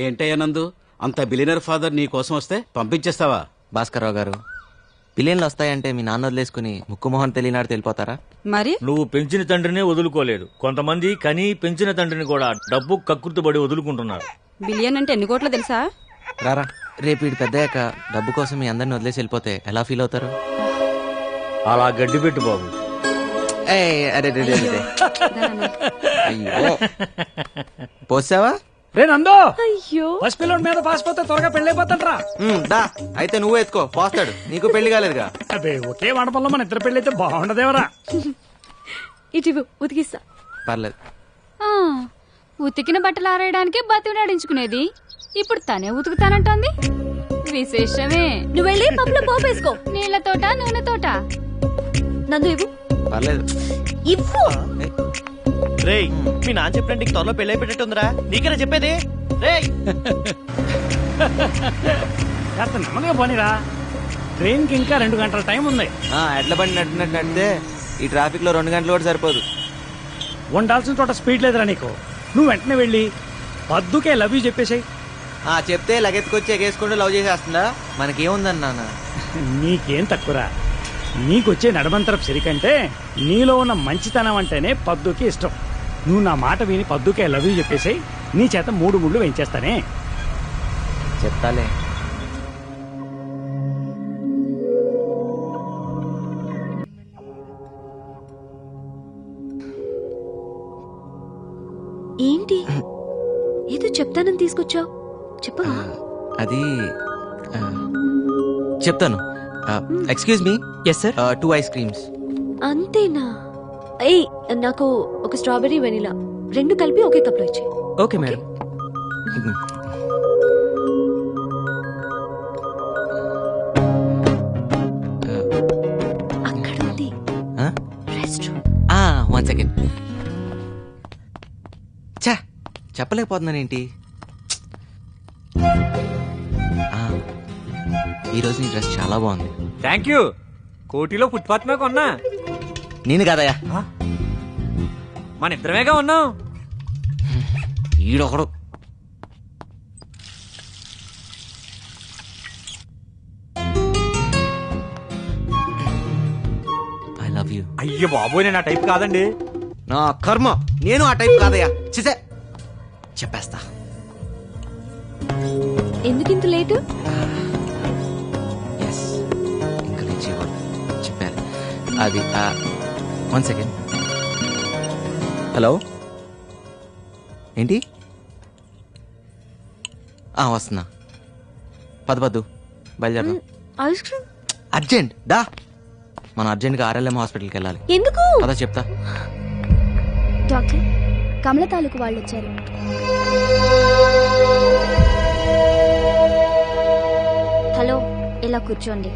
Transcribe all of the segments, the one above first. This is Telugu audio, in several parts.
ఏంటయ్యా నందు, అంత బిలియనర్ ఫాదర్ నీ కోసం వస్తే పంపించేస్తావా? భాస్కర్రావు గారు, పిల్లలు వస్తాయంటే మీ నాన్న వదిలేసుకుని ముక్కు మొహం తెలియనాడు తెలిపోతారా? మరి నువ్వు పెంచిన తండ్రినే వదులుకోలేదు. కొంతమంది కని పెంచిన తండ్రిని కూడా డబ్బు కక్కుర్తిపడి వదులుకుంటున్నారు. బిలియన్ అంటే ఎన్ని కోట్లో తెలుసా? రారా, రేపు వీడు పెద్దయ్యాక డబ్బు కోసం మీ అందరిని వదిలేసి వెళ్ళిపోతే ఎలా ఫీల్ అవుతారు? అలా గడ్డి పెట్టు బాబు. అయ్యో, పోసావా? రే నందో, అయ్యో ఫస్ట్ పిల్లడి మీద పాసిపోతే త్వరగా పెళ్ళైపోతాంట్రా. దా అయితే నువ్వు ఎత్తుకో, పోస్తాడు. నీకు పెళ్లి కాలేదుగా. అబ్బే, ఒకే మండపంలో మన ఇద్దరు పెళ్ళైతే బాగుండదేవరా. ఇటు ఉతికిస్తా. పర్లేదు. ఉతికిన బట్టలు ఆరేయడానికి బతిలాడించుకునేది ఇప్పుడు తనే ఉతుకుతానంటోంది. విశేషమే. నువ్వు వెళ్ళి పప్పులో పోపేసుకో. నీళ్లతోట నూనెతోట. నందు ఇవ్వు. పర్లేదు. ఇవ్వు. రేయ్, మీ నాన్న చెప్పినట్టు త్వరలో పెళ్ళి అయిపోయేటట్టుందిరా. నీకేనా చెప్పేది? రేయ్ కాస్త నెమ్మదిగా పోనీరా. ట్రైన్ కి ఇంకా 2 గంటల టైం ఉంది. ఎడ్ల బండి నడిపినట్టు నడితే ఈ ట్రాఫిక్ లో 2 గంటలు కూడా సరిపోదు. ఉండాల్సిన చోట స్పీడ్ లేదురా నీకు. నువ్వు వెంటనే వెళ్ళి పద్దుకే లవ్ యూ చెప్పేసాయి. చెప్తే లగెత్తుకొచ్చి ఎగేసుకుంటూ లవ్ చేసేస్తుందా? మనకేముందన్నా? నీకేం తక్కువరా. నీకొచ్చే నడమంతరపు సిరికంటే నీలో ఉన్న మంచితనం అంటేనే పద్దుకి ఇష్టం. నువ్వు నా మాట విని పద్దుకే లవ్ యూ చెప్పేసాయి. నీ చేత 3 ముళ్ళు వేయించేస్తానే. చెప్తాలే. ఏంటి ఏదో చెప్తానని తీసుకొచ్చావు? చెప్పవా? అది చెప్తాను. Excuse me. Yes sir. 2 ice creams. అంతేనా? ఏయ్, నాకు ఒక స్ట్రాబెరీ వెనిలా 2 కలిపి ఒకే కప్ లో ఇచ్చే. Okay madam. అక్కడ ఉంది రెస్టారెంట్. 1 సెకండ్. చా, చెప్పలేకపోతున్నానేంటి? ఈరోజు నీ డ్రెస్ చాలా బాగుంది. Thank you. కోటిలో ఫుట్పాత్ మీద కొన్నా. నేను కాదయ్యా, మన ఇద్దరమేగా ఉన్నాం. ఈడొకడు. I love you. అయ్యో బాబోయ్, నేను ఆ టైప్ కాదండి. నా కర్మ, నేను ఆ టైప్ కాదయ్యా. చిసే, చెప్పేస్తా. ఎందుకింత లేటు? ఇంకా లేచేవాడు. చెప్పారు అది. 1 సెకండ్. హలో, ఏంటి? వస్తున్నా. పద్దు బయలుదేరదాం. ఐస్ క్రీమ్ అర్జెంట్ దా. మనం అర్జెంట్గా RLM హాస్పిటల్కి వెళ్ళాలి. ఎందుకు? అదా చెప్తా. డాక్టర్, కమల తాలూకు వాళ్ళు వచ్చారు. హలో, ఇలా కూర్చోండి.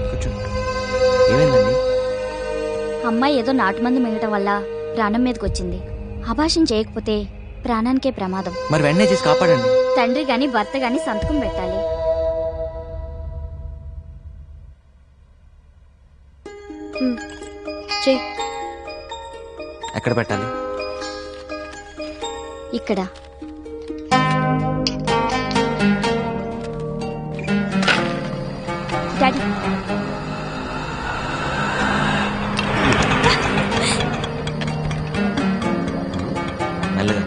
కూర్చో. ఏమైందండి? అమ్మాయి ఏదో నాటుమందు మింగటం వల్ల ప్రాణం మీదకి వచ్చింది. అభాషణ చేయకపోతే ప్రాణానికే ప్రమాదం. మరి వెంటనే చేసి కాపాడండి. తండ్రి గాని భర్త గాని సంతకం పెట్టాలి. ఎక్కడ పెట్టాలి? ఇక్కడ. డాడీ, మెల్లగా.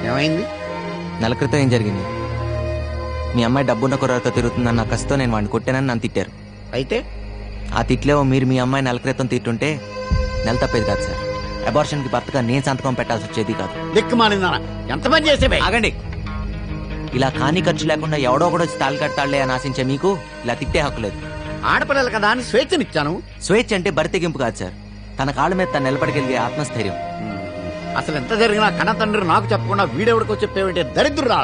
ఏమైంది? నెల క్రితం ఏం జరిగింది? మీ అమ్మాయి డబ్బున్న కుర్రతో తిరుగుతుందన్న కసితో నేను వాడిని కొట్టానని నన్ను తిట్టారు. అయితే ఆ తిట్లేవో మీరు మీ అమ్మాయి నెల క్రితం తిట్టుంటే నెల తప్పేది కాదు సార్. అబార్షన్కి భర్తగా నేను సంతకం పెట్టాల్సి వచ్చేది కాదు. దిక్కుమాలిందా ఎంత పని చేసే? ఆగండి. ఇలా కాని ఖర్చు లేకుండా ఎవడో కూడా వచ్చి తాళి కడతాళ్లే అని ఆశించే మీకు ఇలా తిట్టే హక్కు లేదు. ఆడపిల్లలు కదా అని స్వేచ్ఛనిచ్చాను. స్వేచ్ఛ అంటే బరితెగింపు కాదు సార్, తన కాళ్ళ మీద తను నిలబడగలిగే ఆత్మస్థైర్యం. అసలు ఎంత జరిగినా కన్న తండ్రి నాకు చెప్పకుండా వీడెవడికో చెప్పేవంటే దరిద్రుడా.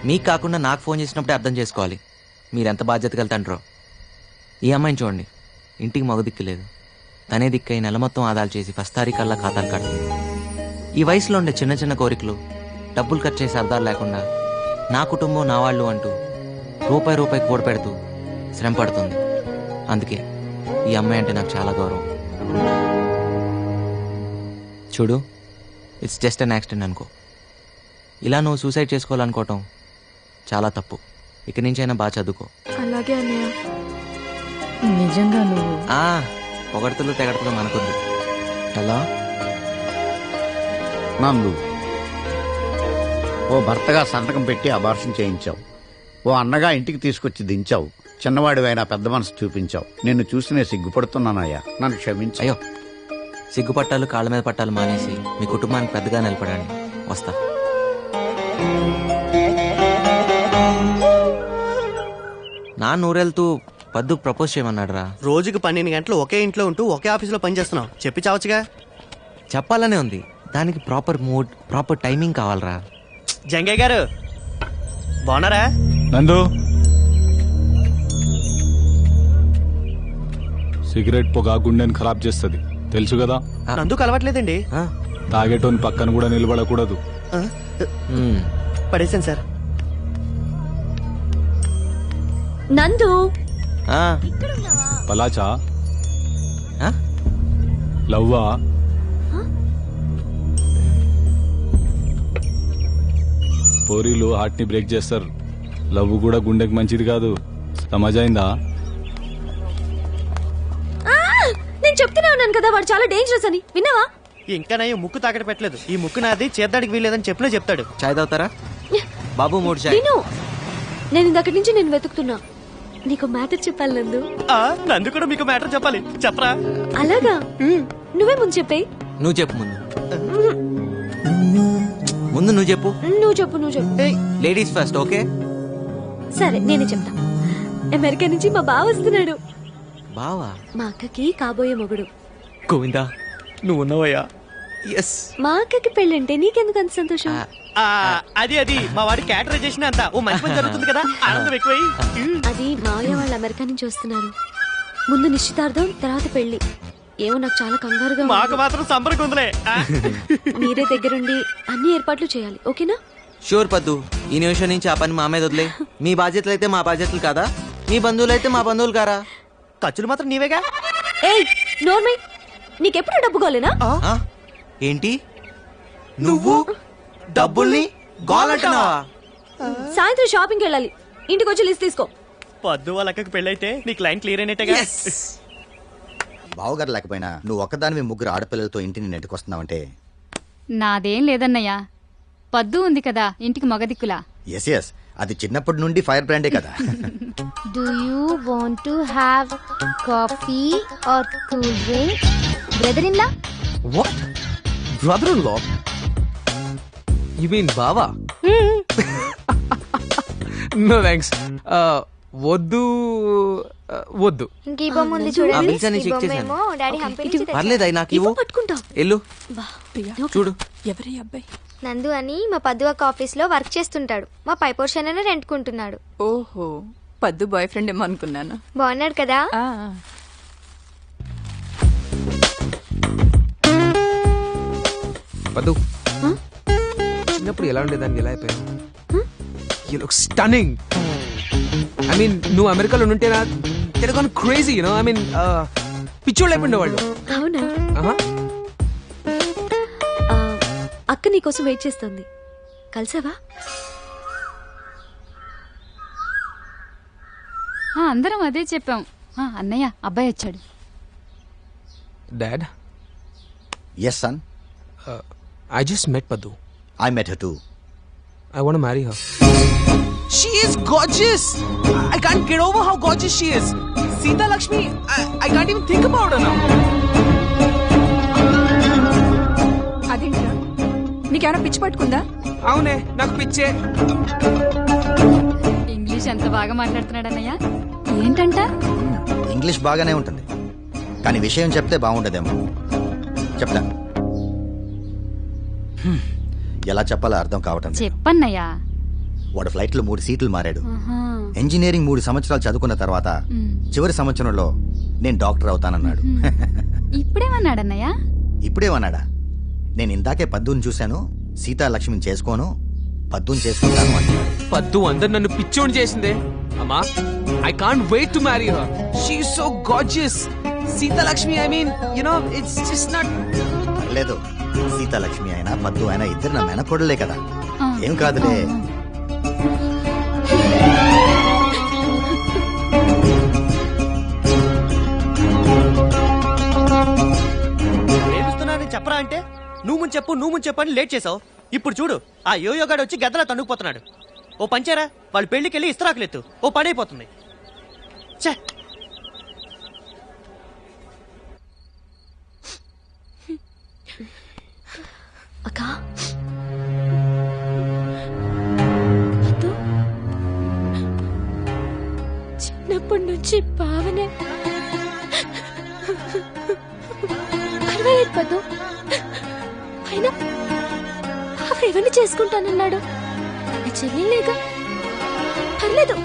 మీకు కాకుండా నాకు ఫోన్ చేసినప్పుడే అర్థం చేసుకోవాలి మీరెంత బాధ్యత వెళ్తాండ్రో. ఈ అమ్మాయిని చూడండి, ఇంటికి మగ దిక్కు లేదు. తనే దిక్కై నెల మొత్తం ఆదాలు చేసి ఫస్ట్ తారీఖల్లా ఖాతాలు కడుతుంది. ఈ వయసులో ఉండే చిన్న చిన్న కోరికలు, డబ్బులు ఖర్చు చేసే అర్థాలు లేకుండా నా కుటుంబం నా వాళ్ళు అంటూ రూపాయి కూడపెడుతూ శ్రమ పడుతుంది. అందుకే ఈ అమ్మాయి అంటే నాకు చాలా గౌరవం. చూడు, ఇట్స్ జస్ట్ అన్ యాక్సిడెంట్ అనుకో. ఇలా నువ్వు సూసైడ్ చేసుకోవాలనుకోవటం చాలా తప్పు. ఇక నుంచైనా బాగా చదువుకో. అలాగే అన్నయ్య. నిజంగా నువ్వు పొగడతలు తెగడతలు మనకొద్దు. ఎలా నందు, ఓ భర్తగా సంతకం పెట్టి అబార్షన్ చేయించావు, ఓ అన్నగా ఇంటికి తీసుకొచ్చి దించావు, చిన్నవాడివైనా పెద్ద మనసు చూపించావు. నిన్ను చూసి నేను సిగ్గుపడుతున్నానయ్యా, నన్ను క్షమించు. అయ్యో, సిగ్గుపట్టాలు కాళ్ళ మీద పట్టాలు మానేసి మీ కుటుంబానికి పెద్దగా నిలబడండి. వస్తా. నా నూరెళ్తూ పద్దు ప్రపోజ్ చేయమన్నాడు రా. రోజుకి 12 గంటలు ఒకే ఇంట్లో ఉంటూ ఒకే ఆఫీస్లో పనిచేస్తున్నావు, చెప్పి చావచ్చుగా. చెప్పాలనే ఉంది, దానికి ప్రాపర్ మూడ్, ప్రాపర్ టైమింగ్ కావాలరా. జంగయ్య గారు బాగున్నారా? నందు, సిగరెట్ పొగ గుండెని ఖరాబ్ చేస్తుంది, తెలుసు కదా. నందుకు అలవాట్లేదండి. తాగేటోని పక్కన కూడా నిలబడకూడదు. పడేసాను సార్. నందు, పలాచా లవ్వా? పోరీలు హార్ట్ ని బ్రేక్ చేస్తారు, లవ్ కూడా గుండెకి మంచిది కాదు. సమజైందా? నేను చెప్తూనే ఉన్నాను కదా వాడు చాలా డేంజరస్ అని, విన్నావా? ఇంకా నయ్య ముక్కు తాకట పెట్టలేదు. ఈ ముక్కు నాది, చేద్దాడికి వీల్లేదని చెప్పినా చెప్తాడు. చాయ్ తాగుతారా బాబు? 3 చాయ్. నేను ఇందక్కడి నుంచి నేను వెతుకుతున్నా. నీకు మ్యాటర్ చెప్పాలి నందు. నందు కూడా మీకు మ్యాటర్ చెప్పాలి, చెప్పరా? అలాగా? నువ్వే ముందు చెప్పే. నువ్వు చెప్పు ముందు. ముందు నువ్వు చెప్పు. నువ్వు చెప్పు. Ladies first, okay? సరే, నేనే చెప్తా. అమెరికా నుంచి మా బావ వస్తున్నాడు. బావా? మా అక్కకి కాబోయే మొగుడు. గోవిందా, నువ్వు ఉన్నావయ్యా. ఎస్. మా అక్కకి పెళ్ళంటే నీకెందుకు అంత సంతోషం? అది మా వాడి క్యాటరైజ్ చేసిన అంత ఓ మంచి పని జరుగుతుంది కదా, ఆనందం ఎక్కువై. అది మావయ్య వాళ్ళు అమెరికా నుంచి వస్తున్నారు. ముందు నిశ్చితార్థం, తర్వాత పెళ్లి. ఏమో నాకు చాలా కంగారుగా. మాకు మాత్రం సంబరంగా ఉందిలే. మీరే దగ్గరుండి అన్ని ఏర్పాట్లు చేయాలి, ఓకేనా? షూర్ పద్దు. ఈ నిమిషం నుంచి ఆ పని మా మీద వదిలే. మీ బాధ్యతలు అయితే మా బాధ్యతలు కాదా? మీ బంధువులు అయితే మా బంధువులు కారా? ఖర్చులు మాత్రం నీవేగా. ఏయ్ నోర్మై, నీకెప్పుడు డబ్బు గోలేనా? ఏంటి నువ్వు డబ్బుల్ని గోలంటున్నావా? సాయంత్రం షాపింగ్కి వెళ్ళాలి, ఇంటికి వచ్చి లిస్ట్ తీసుకో. పద్దు వాళ్ళ అక్కకి పెళ్ళైతే నీ క్లైంట్ క్లియర్ అయినట్టేగా. బావగారు లేకపోయినా నువ్వు ఒక్కదానివి 3 ఆడపిల్లలతో ఇంటిని నెట్టుకొస్తున్నావంటే. నాదేం లేదన్నయ్యా, పద్దు ఉంది కదా ఇంటికి మగదిక్కులా. ఎస్, అది చిన్నప్పటి నుండి ఫైర్ బ్రాండే కదా. Do you want to have coffee or cool drink? Brother in law? What? Brother in law? You mean బావా? No thanks. వద్దు. ఇంకీ బొమ్మ ఉంది చూడండి. పర్లేదు, నాకు ఇవ్వు. పట్టుకుంటా. ఎల్లు చూడు. ఎవరి అబ్బాయి? నందు అని మా పద్దు ఒక ఆఫీస్ లో వర్క్ చేస్తుంటాడు. మా పై పోర్షన్ అయినా రెంట్కుంటున్నాడు. ఓహో, పద్దు బాయ్ ఫ్రెండ్ ఏమో అనుకున్నాను. బాగున్నాడు కదా? పద్దు, చిన్నప్పుడు ఎలా ఉండేదాన్ని ఎలా అయిపోయావు? You look stunning. I mean, నువ్వు అమెరికాలో ఉంటేనా Telugu crazy, you know. I mean, పిచ్చోళ్ళు అయిపోయిండే వాళ్ళు. అవునా? అక్క నీకోసం వెయిట్ చేస్తుంది, కలిసావా? అందరం అదే చెప్పాం. అన్నయ్య, అబ్బాయి వచ్చాడు. Dad. Yes, son. I just met Paddu. I met her too. I want to marry her. She is gorgeous. I can't get over how gorgeous she is. Sita Lakshmi, I can't even think about her now. అదేంట్రా, నీకేమైనా పిచ్చి పట్టుకుందా? అవునే, నాకు పిచ్చే. ఇంగ్లీష్ ఎంత బాగా మాట్లాడుతున్నాడు అన్నయ్య. ఏంటంట? ఇంగ్లీష్ బాగానే ఉంటుంది, కానీ విషయం చెప్తే బాగుండదేమో. చెప్తా. ఎలా చెప్పాలో అర్థం కావటం. చెప్పన్నయ్యా. వాడు ఫ్లైట్ లో 3 సీట్లు మారాడు. ఇంజనీరింగ్ 3 సంవత్సరాలు చదువుకున్న తర్వాత చివరి సంవత్సరంలో నేను డాక్టర్ అవుతానన్నాడు. ఇప్పుడేమన్నాడన్నయ్య? ఇప్పుడేమన్నాడా? నేను ఇందాకే పద్దుని చూశాను, సీతాలక్ష్మిని చేసుకోను, పద్దుని చేసుకుంటాను అంటున్నాడు. పద్దు అందరు నన్ను పిచ్చోని చేసిందే. అమ్మా, I can't wait to marry her. She is so gorgeous. Sita Lakshmi, I mean, you know, it's just not. లేదు, సీతాలక్ష్మి అయినా పద్దు అయినా ఇద్దరు నా మేనకోడలే కదా, ఏం కాదులే. ప్రేమిస్తున్నానని చెప్పరా అంటే నువ్వు ముందు చెప్పు అని లేట్ చేసావు. ఇప్పుడు చూడు ఆ యోయోగాడు వచ్చి గద్దలా తన్నుకుపోతున్నాడు. ఓ పంచారా, వాళ్ళు పెళ్లికి వెళ్ళి ఇస్తరాకులెత్తు, ఓ పని అయిపోతుంది. ఛే, అక్కా చిన్నప్పటి నుంచి భావనే పర్వాలేదు పద్దు, అయినా ఎవరిని చేసుకుంటానన్నాడు? నా చెల్లెలేగా, పర్లేదు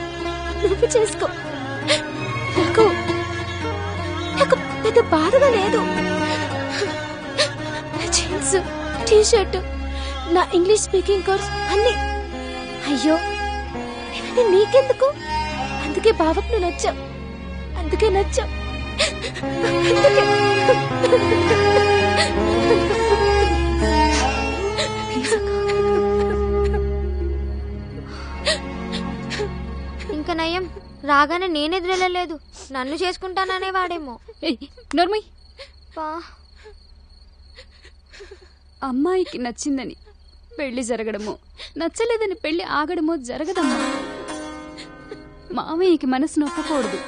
నువ్వు చేసుకో. నాకు నాకు పెద్ద బాధగా లేదు. జీన్స్, టీషర్ట్, నా ఇంగ్లీష్ స్పీకింగ్ కోర్స్ అన్ని. అయ్యో ఇవన్నీ నీకెందుకు? అందుకే బావకు నువ్వు నచ్చావు, అందుకే నచ్చావు. ఇంకా నయం, రాగానే నేనెదురెళ్ళలేదు, నన్ను చేసుకుంటాననే వాడేమో. నోర్మయ్, పా అమ్మాయికి నచ్చిందని పెళ్లి జరగడమో, నచ్చలేదని పెళ్లి ఆగడమో జరగదమ్మా. మామయ్యకి మనసు నొప్పకూడదు.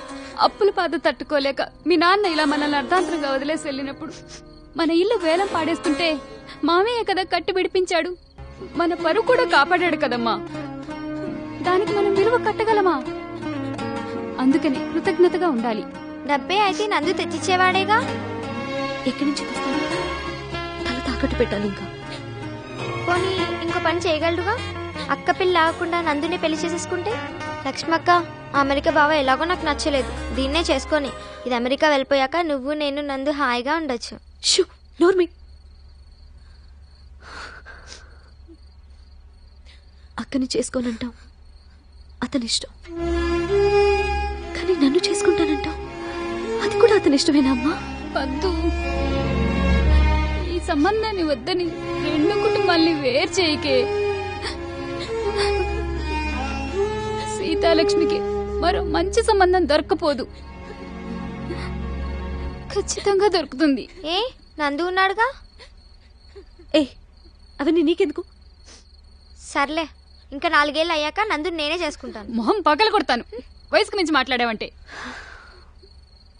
అప్పుల బాధ తట్టుకోలేక మీ నాన్న ఇలా మనల్ని అర్ధాంతరంగా వదిలేసి వెళ్ళినప్పుడు మన ఇల్లు వేలం పాడేస్తుంటే మామయ్య కదా కట్టి విడిపించాడు, మన పరువు కూడా కాపాడాడు కదమ్మా. దానికి మనం విలువ కట్టగలమా? అందుకని కృతజ్ఞతగా ఉండాలి. డబ్బే అయితే నందు తెచ్చిచ్చేవాడేగా. ఎక్కడి నుంచి తెస్తాను? తల తాకట్టు పెట్టాలి. ఇంకా పోనీ ఇంకో పని చేయగలడుగా, అక్క పిల్ల ఆగకుండా నందుని పెళ్లి చేసేసుకుంటే. లక్ష్మక్క, అమెరికా బావ ఎలాగో నాకు నచ్చలేదు, దీన్నే చేసుకొని ఇది అమెరికా వెళ్ళిపోయాక నువ్వు నేను నందు హాయిగా ఉండొచ్చు. షూ నోర్మి, అక్కని చేసుకోనంటావు, అతని ఇష్టం. కానీ నన్ను చేసుకుంటానంటావు, అది కూడా అతని ఇష్టమేనా అమ్మా? వద్దు, ఈ సంబంధాన్ని వద్దని రెండు కుటుంబాల్ని వేరు చేయకే. సీతాలక్ష్మికి మరో మంచి సంబంధం దొరకపోదు, ఖచ్చితంగా దొరుకుతుంది. ఏ నందు ఉన్నాడుగా. ఏ అవన్నీ నీకెందుకు? సర్లే, ఇంకా 4 ఏళ్ళు అయ్యాక నందు నేనే చేసుకుంటాను. మొహం పగల కొడతాను వయసుకు మించి మాట్లాడావంటే.